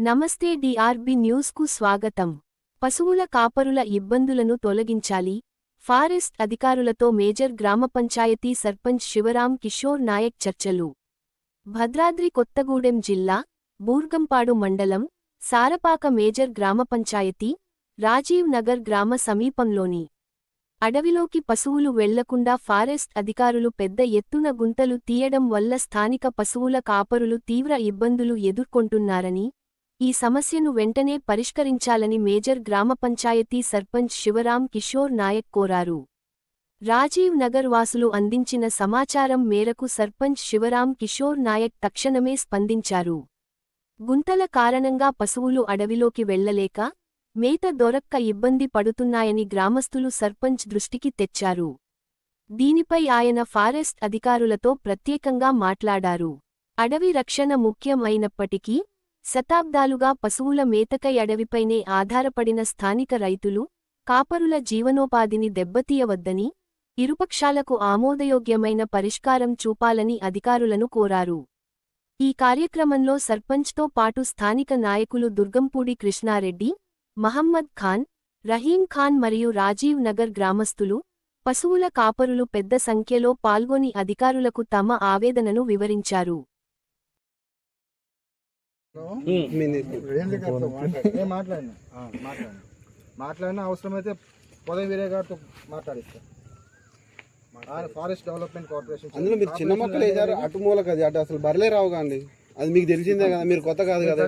నమస్తే డిఆర్బి న్యూస్కు స్వాగతం. పశువుల కాపరుల ఇబ్బందులను తొలగించాలి. ఫారెస్ట్ అధికారులతో మేజర్ గ్రామ పంచాయతీ సర్పంచ్ శివరాం కిషోర్ నాయక్ చర్చలు. భద్రాద్రి కొత్తగూడెం జిల్లా బూర్గంపాడు మండలం సారపాక మేజర్ గ్రామ పంచాయతీ రాజీవ్ నగర్ గ్రామ సమీపంలోని అడవిలోకి పశువులు వెళ్లకుండా ఫారెస్ట్ అధికారులు పెద్ద ఎత్తున గుంతలు తీయడం వల్ల స్థానిక పశువుల కాపరులు తీవ్ర ఇబ్బందులు ఎదుర్కొంటున్నారని, ఈ సమస్యను వెంటనే పరిష్కరించాలని మేజర్ గ్రామ పంచాయతీ సర్పంచ్ శివరాం కిషోర్ నాయక్ కోరారు. రాజీవ్ నగర్ వాసులు అందించిన సమాచారం మేరకు సర్పంచ్ శివరాం కిషోర్ నాయక్ తక్షణమే స్పందించారు. గుంతల కారణంగా పశువులు అడవిలోకి వెళ్లలేక, మేత దొరక్క ఇబ్బంది పడుతున్నాయని గ్రామస్తులు సర్పంచ్ దృష్టికి తెచ్చారు. దీనిపై ఆయన ఫారెస్ట్ అధికారులతో ప్రత్యేకంగా మాట్లాడారు. అడవి రక్షణ ముఖ్యం అయినప్పటికీ, శతాబ్దాలుగా పశువుల మేతకై అడవిపైనే ఆధారపడిన స్థానిక రైతులు, కాపరుల జీవనోపాధిని దెబ్బతీయవద్దని, ఇరుపక్షాలకు ఆమోదయోగ్యమైన పరిష్కారం చూపాలని అధికారులను కోరారు. ఈ కార్యక్రమంలో సర్పంచ్తో పాటు స్థానిక నాయకులు దుర్గంపూడి కృష్ణారెడ్డి, మహమ్మద్ ఖాన్, రహీం ఖాన్ మరియు రాజీవ్ నగర్ గ్రామస్తులు, పశువుల కాపరులు పెద్ద సంఖ్యలో పాల్గొని అధికారులకు తమ ఆవేదనను వివరించారు. మాట్లాడినా అవసరమైతే పొదవి వీరే గారితో మాట్లాడిస్తాం. ఫారెస్ట్ డెవలప్మెంట్ కార్పొరేషన్ అందులో మీరు చిన్న మొక్కలు వేసారు, అటు మూలక అది అటు అసలు బరలే రావు కాండి. అది మీకు తెలిసిందే కదా, మీరు కొత్త కాదు కదా.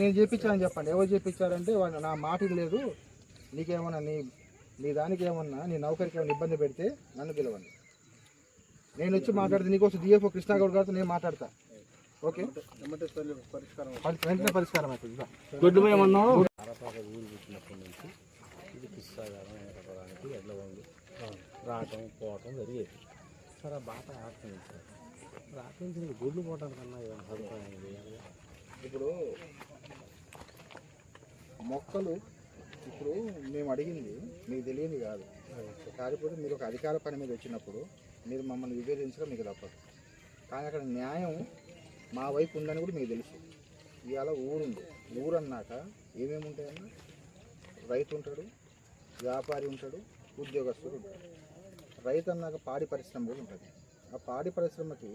నేను చేయించానని చెప్పండి. ఎవరు చేయించారంటే నా మాట ఇది లేదు, నీకేమన్నా నీ దానికి ఏమన్నా నీ నౌకరికి ఏమైనా ఇబ్బంది పెడితే నన్ను పిలవండి. నేను వచ్చి మాట్లాడితే నీకోసం డిఎఫ్ఓ కృష్ణాగౌడ్ గారితో నేను మాట్లాడతా. ఓకే, వెంటనే పరిష్కారం అవుతుంది. రావటం పోవటం జరిగేది సార్. ఆ బాట ఆడుతుంది సార్. రాత్రి గుడ్లు పోవటం కన్నా సదుపాయం. ఇప్పుడు మొక్కలు ఇప్పుడు మేము అడిగింది మీకు తెలియంది కాదు. కాకపోతే మీరు ఒక అధికార పని మీద వచ్చినప్పుడు మీరు మమ్మల్ని విభేదించడం మీకు తప్పదు. కానీ అక్కడ న్యాయం మా వైపు ఉందని కూడా మీకు తెలుసు. ఇవాళ ఊరుంది. ఊరు అన్నాక ఏమేమి ఉంటాయన్నా, రైతు ఉంటాడు, వ్యాపారి ఉంటాడు, ఉద్యోగస్తుడు ఉంటాడు. రైతు అన్నాక పాడి పరిశ్రమ కూడా ఉంటుంది. ఆ పాడి పరిశ్రమకి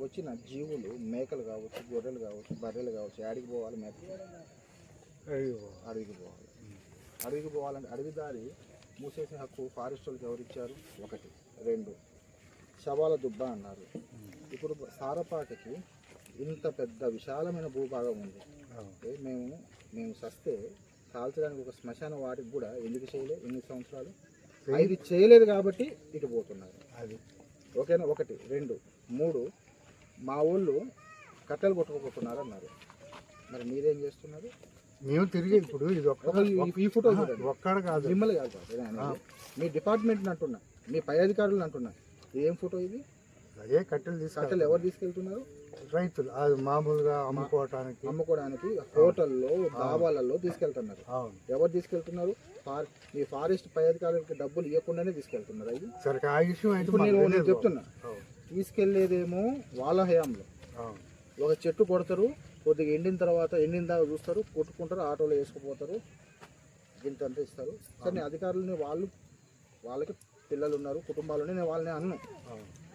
వచ్చిన జీవులు మేకలు కావచ్చు, గొర్రెలు కావచ్చు, బర్రెలు కావచ్చు, యాడికి పోవాలి? మేత అడవికి పోవాలి. అడవికి పోవాలంటే అడవి దారి మూసేసే హక్కు ఫారెస్ట్ వాళ్ళకి ఎవరిచ్చారు? ఒకటి. రెండు, శవాల దుబ్బ అన్నారు. ఇప్పుడు సారపాకకి ఇంత పెద్ద విశాలమైన భూభాగం ఉంది. మేము సస్తే కాల్చడానికి ఒక శ్మశాన వాటికి కూడా ఎందుకు చేయలేదు? 8 సంవత్సరాలు ఇది చేయలేదు కాబట్టి ఇటు పోతున్నారు. అది ఓకేనా? ఒకటి. రెండు, మూడు, మా ఊళ్ళు కట్టెలు కొట్టుకుపోతున్నారు అన్నారు. మరి మీరేం చేస్తున్నారు? మేము తిరిగి ఇప్పుడు ఇది ఈ ఫోటో ఒక్కడ కాదు, మిమ్మల్ని కాదు, మీ డిపార్ట్మెంట్ని అంటున్నా, మీ పై అధికారులను అంటున్నా. ఏం ఫోటో ఇది? అదే కట్టెలు ఎవరు తీసుకెళ్తున్నారు? రైతులు. అది మామూలుగా అమ్ముకోవడానికి హోటల్లో, దాబాలలో తీసుకెళ్తున్నారు. ఎవరు తీసుకెళ్తున్నారు? మీ ఫారెస్ట్ పై అధికారులకి డబ్బులు ఇవ్వకుండానే తీసుకెళ్తున్నారు. ఇప్పుడు నేను చెప్తున్నా, తీసుకెళ్లేదేమో వాళ్ళ హయాంలో. ఒక చెట్టు కొడతారు, కొద్దిగా ఎండిన దాకా చూస్తారు, కొట్టుకుంటారు, ఆటోలో వేసుకుపోతారు, ఇంత అంతా ఇస్తారు. కానీ అధికారులని వాళ్ళకి పిల్లలు ఉన్నారు, కుటుంబాలు ఉన్నాయి, నేను వాళ్ళని అన్ను.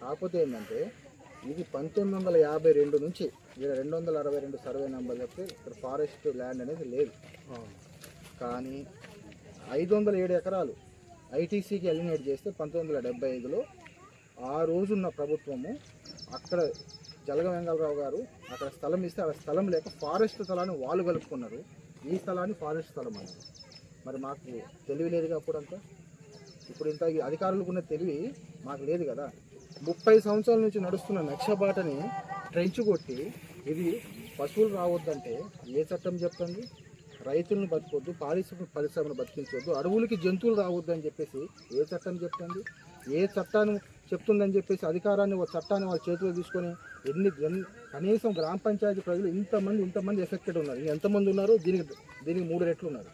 కాకపోతే ఏంటంటే ఇది 1952 నుంచి 262 సర్వే నెంబర్ చెప్తే ఇక్కడ ఫారెస్ట్ ల్యాండ్ అనేది లేదు. కానీ 507 ఎకరాలు ఐటీసీకి ఎలిమినేట్ చేస్తే 1975లో ఆ రోజున్న ప్రభుత్వము అక్కడ జలగ వెంగళరావు గారు అక్కడ స్థలం ఇస్తే ఆ స్థలం లేక ఫారెస్ట్ స్థలాన్ని వాళ్ళు కలుపుకున్నారు. ఈ స్థలాన్ని ఫారెస్ట్ స్థలం అన్నారు. మరి మాకు తెలివి లేదుగా అప్పుడంతా. ఇప్పుడు ఇంత అధికారులకు ఉన్న తెలివి మాకు లేదు కదా. 30 సంవత్సరాల నుంచి నడుస్తున్న నక్షబాటని ట్రెంచ్ కొట్టి ఇది పశువులు రావద్దంటే ఏ చట్టం చెప్తుంది? రైతులను బతికొద్దు, పరిశ్రమను బతికించవద్దు, అడవులకి జంతువులు రావద్దని చెప్పేసి ఏ చట్టం చెప్తుంది? ఏ చట్టాన్ని చెప్తుందని చెప్పేసి అధికారాన్ని, ఒక చట్టాన్ని వాళ్ళ చేతిలో తీసుకొని కనీసం గ్రామ పంచాయతీ ప్రజలు ఇంతమంది ఎఫెక్టెడ్ ఉన్నారు. ఎంతమంది ఉన్నారు? దీనికి 3 రెట్లు ఉన్నారు.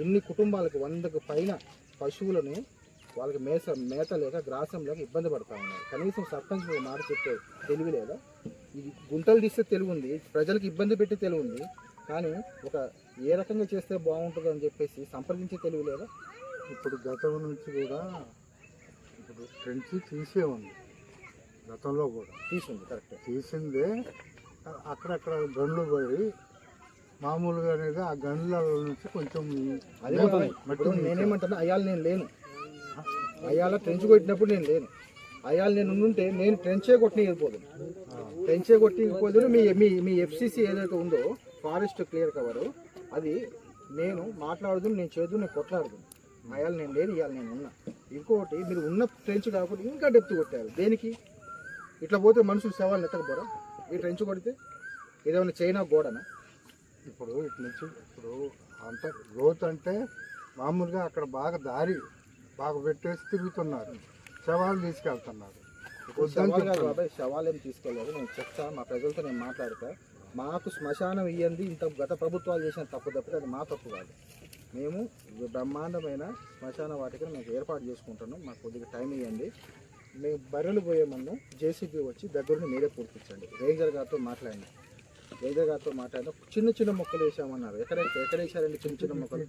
ఇన్ని కుటుంబాలకు 100కు పైన పశువులను వాళ్ళకి మేత లేక, గ్రాసం లేక ఇబ్బంది పడుతూ ఉన్నారు. కనీసం సర్పంచ్ మాట చెప్పే తెలివి లేదా? ఇది గుంతలు తీస్తే తెలివి ఉంది, ప్రజలకు ఇబ్బంది పెట్టే తెలివి ఉంది. కానీ ఒక ఏ రకంగా చేస్తే బాగుంటుంది అని చెప్పేసి సంప్రదించే తెలివి లేదా? ఇప్పుడు గతం నుంచి కూడా ఇప్పుడు ట్రెంచ్ తీసే ఉంది, గతంలో కూడా తీసుంది కరెక్ట్. తీసిందే. అక్కడక్కడ గన్లు పడి మామూలుగా అనేది ఆ గన్ల నుంచి కొంచెం అది ఇప్పుడు నేనేమంటున్నా, అయ్యాలు నేను లేను, అయ్యాల ట్రెంచ్ కొట్టినప్పుడు నేను లేను. అయ్యాలు నేను ఉంటే నేను ట్రెంచే కొట్టిపోదు, ట్రెంచే కొట్టిపోదు. మీ మీ మీ ఎఫ్సిసి ఏదైతే ఉందో ఫారెస్ట్ క్లియర్ కవరు, అది నేను మాట్లాడదు, నేను చేయదు, నేను కొట్లాడదు. అయ్యాలు నేను లేను, ఇవాళ నేను ఉన్నా. ఇంకోటి, మీరు ఉన్న ట్రెంచ్ కాకుండా ఇంకా డెప్త్ కొట్టారు. దేనికి? ఇట్లా పోతే మనుషులు శవాలను ఎత్తకపోరా? ఈ ట్రెంచ్ కొడితే ఇదేమైనా చైనా గోడనా? ఇప్పుడు ఇటు నుంచి ఇప్పుడు అంత గ్రోత్ అంటే మామూలుగా అక్కడ బాగా దారి బాగా పెట్టేసి తిరుగుతున్నారు, శవాలు తీసుకెళ్తున్నారు. శవాలు కాదు బాబాయ్, శవాలు ఏం తీసుకెళ్ళలేదు. నేను చెప్తా, మా ప్రజలతో నేను మాట్లాడతా. మాకు శ్మశానం ఇయ్యండి, ఇంత గత ప్రభుత్వాలు చేసిన తప్పు తప్పితే అది మా తప్పు కాదు. మేము బ్రహ్మాండమైన శ్మశాన వాటికను మేము ఏర్పాటు చేసుకుంటున్నాం. మాకు కొద్దిగా టైం ఇవ్వండి. మేము బర్రెలు పోయే ముందు జేసీబీ వచ్చి దగ్గరుండి మీరే పూర్తించండి. రేంజర్ గారితో మాట్లాడండి, రేంజర్ గారితో మాట్లాడిన చిన్న చిన్న మొక్కలు వేసామన్నారు. ఎక్కడ వేసారండి? చిన్న చిన్న మొక్కలు,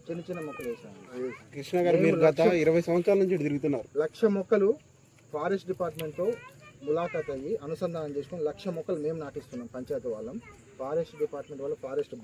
చిన్న చిన్న మొక్కలు వేసాము. కృష్ణ గారు, మీరు గత 20 సంవత్సరాల నుంచి ఇటు తిరుగుతున్నారు. 1,00,000 మొక్కలు ఫారెస్ట్ డిపార్ట్మెంట్తో ములాఖాత్ అయ్యి అనుసంధానం చేసుకుని 1,00,000 మొక్కలు మేము నాటిస్తున్నాం. పంచాయతీ వాళ్ళం, ఫారెస్ట్ డిపార్ట్మెంట్ వాళ్ళు ఫారెస్ట్